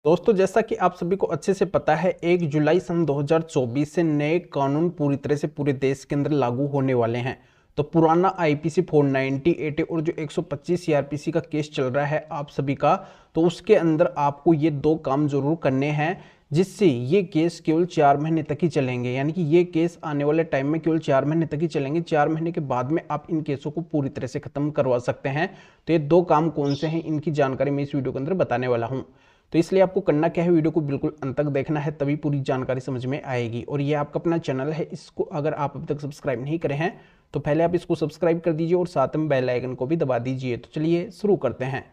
दोस्तों, जैसा कि आप सभी को अच्छे से पता है, 1 जुलाई सन 2024 से नए कानून पूरी तरह से पूरे देश के अंदर लागू होने वाले हैं। तो पुराना आईपीसी 490 एटे और जो 125 सीआरपीसी का केस चल रहा है आप सभी का, तो उसके अंदर आपको ये दो काम जरूर करने हैं, जिससे ये केस केवल 4 महीने तक ही चलेंगे। यानी कि ये केस आने वाले टाइम में केवल 4 महीने तक ही चलेंगे। 4 महीने के बाद में आप इन केसों को पूरी तरह से खत्म करवा सकते हैं। तो ये दो काम कौन से हैं, इनकी जानकारी मैं इस वीडियो के अंदर बताने वाला हूँ। तो इसलिए आपको करना क्या है, वीडियो को बिल्कुल अंत तक देखना है, तभी पूरी जानकारी समझ में आएगी। और ये आपका अपना चैनल है, इसको अगर आप अभी तक सब्सक्राइब नहीं करे हैं तो पहले आप इसको सब्सक्राइब कर दीजिए और साथ में बेल आइकन को भी दबा दीजिए। तो चलिए शुरू करते हैं।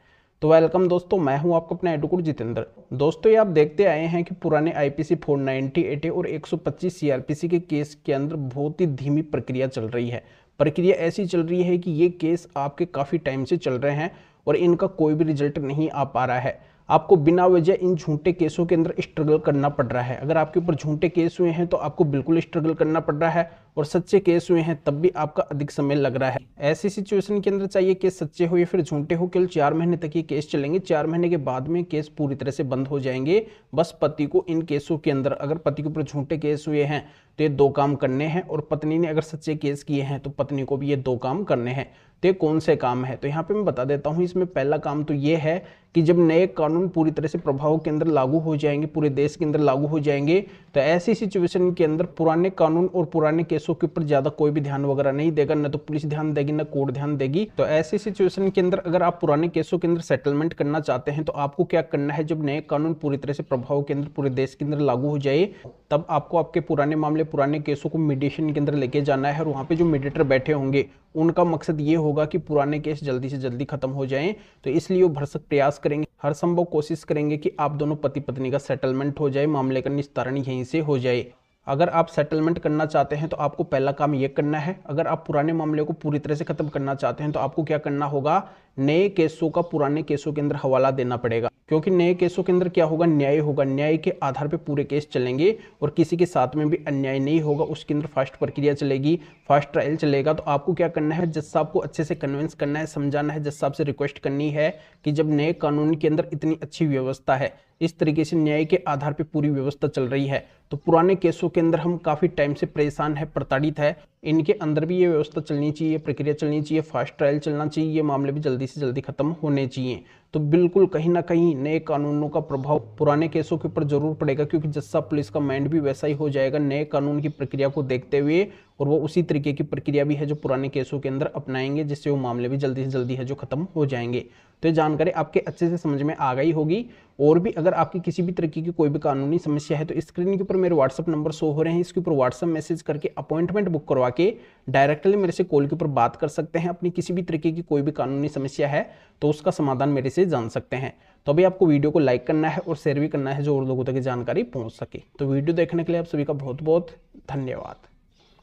तो वेलकम दोस्तों, मैं हूं आपका अपना एडवोकेट जितेंद्र। दोस्तों, ये आप देखते आए हैं कि पुराने आईपीसी 490 एटे और 125 सीआरपीसी के केस के अंदर बहुत ही धीमी प्रक्रिया चल रही है। प्रक्रिया ऐसी चल रही है कि ये केस आपके काफ़ी टाइम से चल रहे हैं और इनका कोई भी रिजल्ट नहीं आ पा रहा है। आपको बिना वजह इन झूठे केसों के अंदर स्ट्रगल करना पड़ रहा है। अगर आपके ऊपर झूठे केस हुए हैं तो आपको बिल्कुल स्ट्रगल करना पड़ रहा है, और सच्चे केस हुए हैं तब भी आपका अधिक समय लग रहा है। ऐसी सिचुएशन के अंदर चाहिए केस सच्चे हो या फिर झूठे हो, केवल 4 महीने तक ये केस चलेंगे। 4 महीने के बाद में केस पूरी तरह से बंद हो जाएंगे। बस पति को इन केसों के अंदर, अगर पति के ऊपर झूठे केस हुए हैं तो ये दो काम करने हैं, और पत्नी ने अगर सच्चे केस किए हैं तो पत्नी को भी ये दो काम करने हैं। तो ये कौन से काम है, तो यहाँ पे मैं बता देता हूँ। इसमें पहला काम तो ये है कि जब नए कानून पूरी तरह से प्रभाव के अंदर लागू हो जाएंगे, पूरे देश के अंदर लागू हो जाएंगे, तो ऐसी सिचुएशन के अंदर पुराने कानून और पुराने केसों के ऊपर ज्यादा कोई भी ध्यान वगैरह नहीं देगा, न तो पुलिस ध्यान देगी न कोर्ट ध्यान देगी। तो ऐसी सिचुएशन के अंदर अगर आप पुराने केसों के अंदर सेटलमेंट करना चाहते हैं तो आपको क्या करना है, जब नए कानून पूरी तरह से प्रभाव के अंदर पूरे देश के अंदर लागू हो जाए, तब आपको आपके पुराने मामले, पुराने केसों को मीडिएशन के अंदर लेके जाना है। और वहां पे जो मीडिएटर बैठे होंगे उनका मकसद ये होगा कि पुराने केस जल्दी से जल्दी खत्म हो जाएं। तो इसलिए वो भरसक प्रयास करेंगे, हर संभव कोशिश करेंगे कि आप दोनों पति पत्नी का सेटलमेंट हो जाए, मामले का निस्तारण यहीं से हो जाए। अगर आप सेटलमेंट करना चाहते हैं तो आपको पहला काम यह करना है। अगर आप पुराने मामले को पूरी तरह से खत्म करना चाहते हैं तो आपको क्या करना होगा, नए केसों का पुराने केसों के अंदर हवाला देना पड़ेगा। क्योंकि नए केसों के अंदर क्या होगा, न्याय होगा। न्याय के आधार पर पूरे केस चलेंगे और किसी के साथ में भी अन्याय नहीं होगा। उसके अंदर फास्ट प्रक्रिया चलेगी, फास्ट ट्रायल चलेगा। तो आपको क्या करना है, जज साहब को अच्छे से कन्विंस करना है, समझाना है, जज साहब से रिक्वेस्ट करनी है कि जब नए कानून के अंदर इतनी अच्छी व्यवस्था है, इस तरीके से न्याय के आधार पर पूरी व्यवस्था चल रही है, तो पुराने केसों के अंदर हम काफी टाइम से परेशान है, प्रताड़ित है। इनके अंदर भी ये व्यवस्था चलनी चाहिए, प्रक्रिया चलनी चाहिए, फास्ट ट्रायल चलना चाहिए, ये मामले भी जल्दी से जल्दी खत्म होने चाहिए। तो बिल्कुल कहीं ना कहीं नए कानूनों का प्रभाव पुराने केसों के ऊपर जरूर पड़ेगा, क्योंकि जज साहब पुलिस का माइंड भी वैसा ही हो जाएगा नए कानून की प्रक्रिया को देखते हुए, और वो उसी तरीके की प्रक्रिया भी है जो पुराने केसों के अंदर अपनाएंगे, जिससे वो मामले भी जल्दी से जल्दी है जो खत्म हो जाएंगे। तो ये जानकारी आपके अच्छे से समझ में आ गई होगी। और भी अगर आपकी किसी भी तरीके की कोई भी कानूनी समस्या है तो स्क्रीन के ऊपर मेरे व्हाट्सअप नंबर शो हो रहे हैं, इसके ऊपर व्हाट्सअप मैसेज करके अपॉइंटमेंट बुक करवा के डायरेक्टली मेरे से कॉल के ऊपर बात कर सकते हैं। अपनी किसी भी तरीके की कोई भी कानूनी समस्या है तो उसका समाधान मेरे से जान सकते हैं। तो अभी आपको वीडियो को लाइक करना है और शेयर भी करना है, जो और लोगों तक जानकारी पहुंच सके। तो वीडियो देखने के लिए आप सभी का बहुत बहुत धन्यवाद।